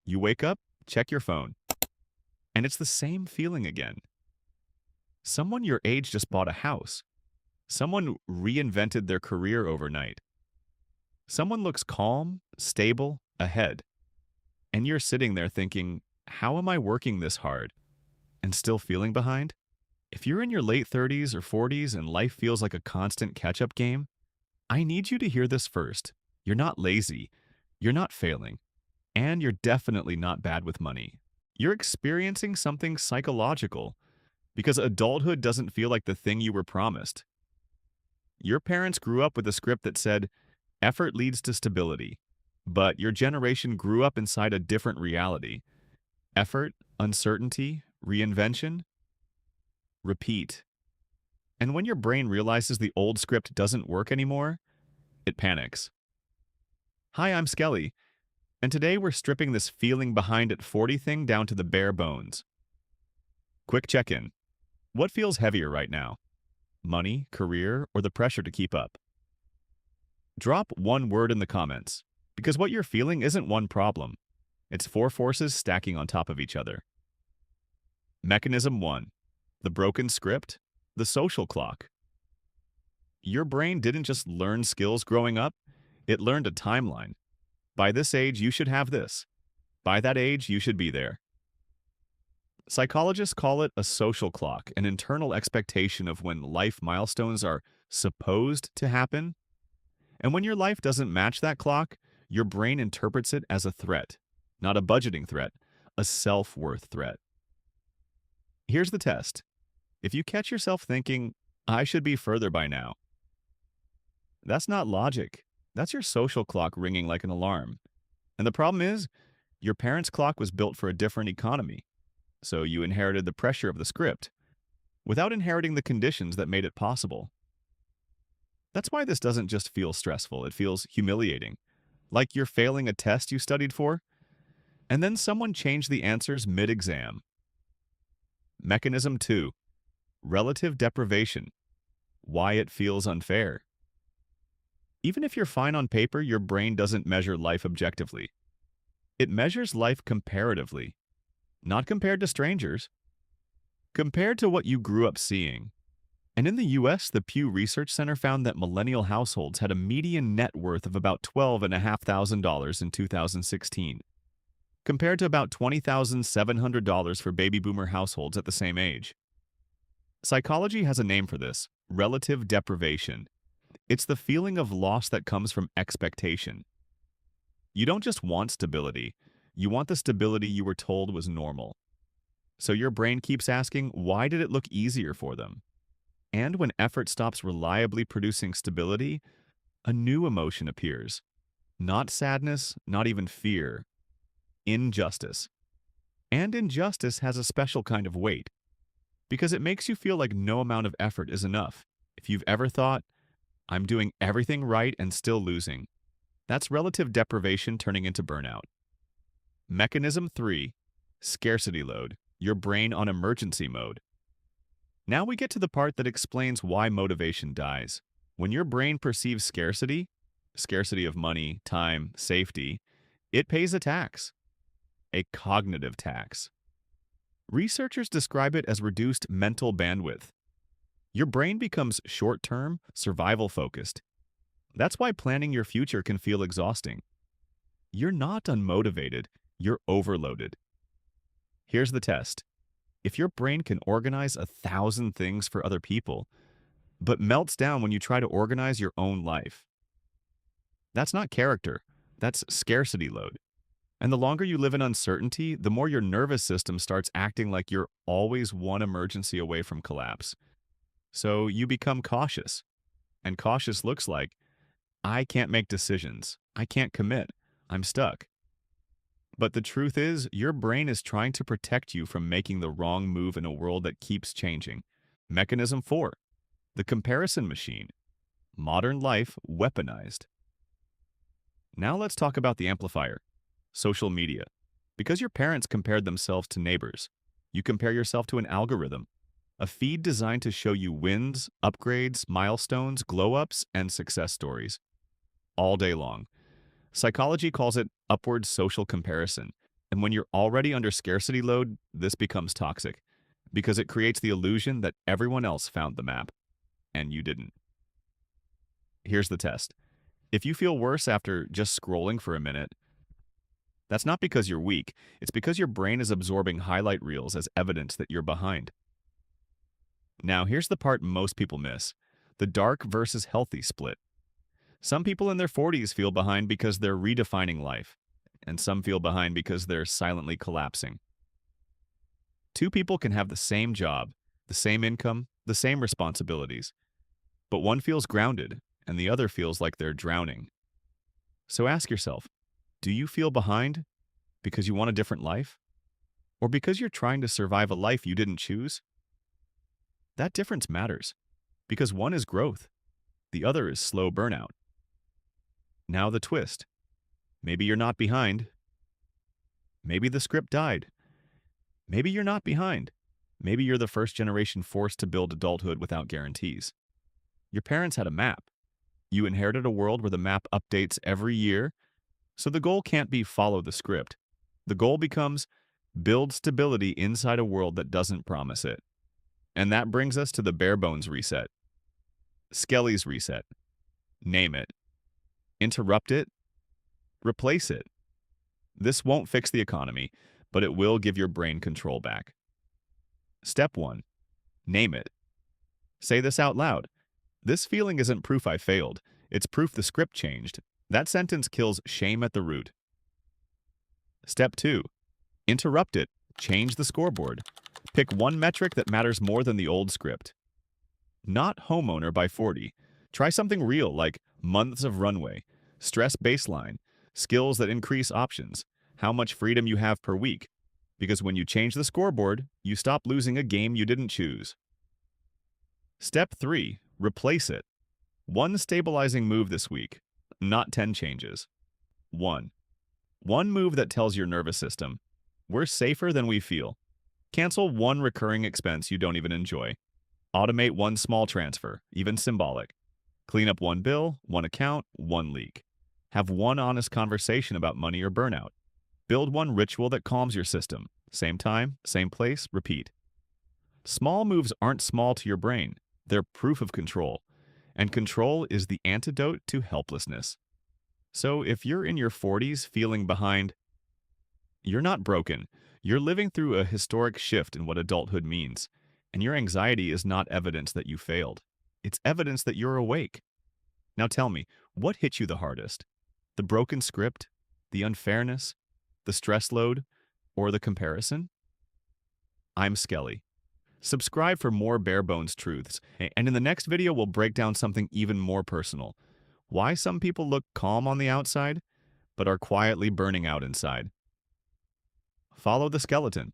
You wake up, check your phone, and it's the same feeling again. Someone your age just bought a house. Someone reinvented their career overnight. Someone looks calm, stable, ahead. And you're sitting there thinking, how am I working this hard and still feeling behind? If you're in your late 30s or 40s and life feels like a constant catch-up game, I need you to hear this first. You're not lazy. You're not failing. And you're definitely not bad with money. You're experiencing something psychological because adulthood doesn't feel like the thing you were promised. Your parents grew up with a script that said, effort leads to stability. But your generation grew up inside a different reality. Effort, uncertainty, reinvention, repeat. And when your brain realizes the old script doesn't work anymore, it panics. Hi, I'm Skelly, and today we're stripping this feeling behind at 40 thing down to the bare bones. Quick check-in. What feels heavier right now? Money, career, or the pressure to keep up? Drop one word in the comments, because what you're feeling isn't one problem. It's four forces stacking on top of each other. Mechanism 1. The broken script, the social clock. Your brain didn't just learn skills growing up, it learned a timeline. By this age, you should have this. By that age, you should be there. Psychologists call it a social clock, an internal expectation of when life milestones are supposed to happen. And when your life doesn't match that clock, your brain interprets it as a threat, not a budgeting threat, a self-worth threat. Here's the test. If you catch yourself thinking, I should be further by now, that's not logic. That's your social clock ringing like an alarm. And the problem is, your parents' clock was built for a different economy. So you inherited the pressure of the script, without inheriting the conditions that made it possible. That's why this doesn't just feel stressful, it feels humiliating. Like you're failing a test you studied for, and then someone changed the answers mid-exam. Mechanism 2. Relative deprivation. Why it feels unfair. Even if you're fine on paper, your brain doesn't measure life objectively. It measures life comparatively. Not compared to strangers. Compared to what you grew up seeing. And in the US, the Pew Research Center found that millennial households had a median net worth of about $12,500 in 2016, compared to about $20,700 for baby boomer households at the same age. Psychology has a name for this: relative deprivation. It's the feeling of loss that comes from expectation. You don't just want stability, you want the stability you were told was normal. So your brain keeps asking, why did it look easier for them? And when effort stops reliably producing stability, a new emotion appears. Not sadness, not even fear. Injustice. And injustice has a special kind of weight, because it makes you feel like no amount of effort is enough. If you've ever thought, I'm doing everything right and still losing, that's relative deprivation turning into burnout. Mechanism 3. Scarcity load. Your brain on emergency mode. Now we get to the part that explains why motivation dies. When your brain perceives scarcity, scarcity of money, time, safety, it pays a tax. A cognitive tax. Researchers describe it as reduced mental bandwidth. Your brain becomes short-term, survival-focused. That's why planning your future can feel exhausting. You're not unmotivated, you're overloaded. Here's the test. If your brain can organize 1,000 things for other people, but melts down when you try to organize your own life, that's not character, that's scarcity load. And the longer you live in uncertainty, the more your nervous system starts acting like you're always one emergency away from collapse. So you become cautious. And cautious looks like, I can't make decisions, I can't commit, I'm stuck. But the truth is, your brain is trying to protect you from making the wrong move in a world that keeps changing. Mechanism 4. The comparison machine. Modern life weaponized. Now let's talk about the amplifier. Social media. Because your parents compared themselves to neighbors, you compare yourself to an algorithm. A feed designed to show you wins, upgrades, milestones, glow-ups, and success stories. All day long. Psychology calls it upward social comparison. And when you're already under scarcity load, this becomes toxic because it creates the illusion that everyone else found the map and you didn't. Here's the test. If you feel worse after just scrolling for a minute, that's not because you're weak. It's because your brain is absorbing highlight reels as evidence that you're behind. Now, here's the part most people miss. The dark versus healthy split. Some people in their 40s feel behind because they're redefining life, and some feel behind because they're silently collapsing. Two people can have the same job, the same income, the same responsibilities, but one feels grounded and the other feels like they're drowning. So ask yourself, do you feel behind because you want a different life? Or because you're trying to survive a life you didn't choose? That difference matters, because one is growth, the other is slow burnout. Now the twist. Maybe you're not behind. Maybe the script died. Maybe you're not behind. Maybe you're the first generation forced to build adulthood without guarantees. Your parents had a map. You inherited a world where the map updates every year, so the goal can't be follow the script. The goal becomes build stability inside a world that doesn't promise it. And that brings us to the bare bones reset. Skelly's reset. Name it. Interrupt it. Replace it. This won't fix the economy, but it will give your brain control back. Step 1. Name it. Say this out loud. This feeling isn't proof I failed. It's proof the script changed. That sentence kills shame at the root. Step 2. Interrupt it. Change the scoreboard. Pick one metric that matters more than the old script. Not homeowner by 40. Try something real like months of runway, stress baseline, skills that increase options, how much freedom you have per week. Because when you change the scoreboard, you stop losing a game you didn't choose. Step 3. Replace it. One stabilizing move this week, not 10 changes. 1. One move that tells your nervous system, we're safer than we feel. Cancel one recurring expense you don't even enjoy. Automate one small transfer, even symbolic. Clean up one bill, one account, one leak. Have one honest conversation about money or burnout. Build one ritual that calms your system. Same time, same place, repeat. Small moves aren't small to your brain. They're proof of control. And control is the antidote to helplessness. So if you're in your 40s feeling behind, you're not broken. You're living through a historic shift in what adulthood means. And your anxiety is not evidence that you failed. It's evidence that you're awake. Now tell me, what hit you the hardest? The broken script? The unfairness? The stress load? Or the comparison? I'm Skelly. Subscribe for more bare bones truths, and in the next video we'll break down something even more personal. Why some people look calm on the outside, but are quietly burning out inside. Follow the skeleton.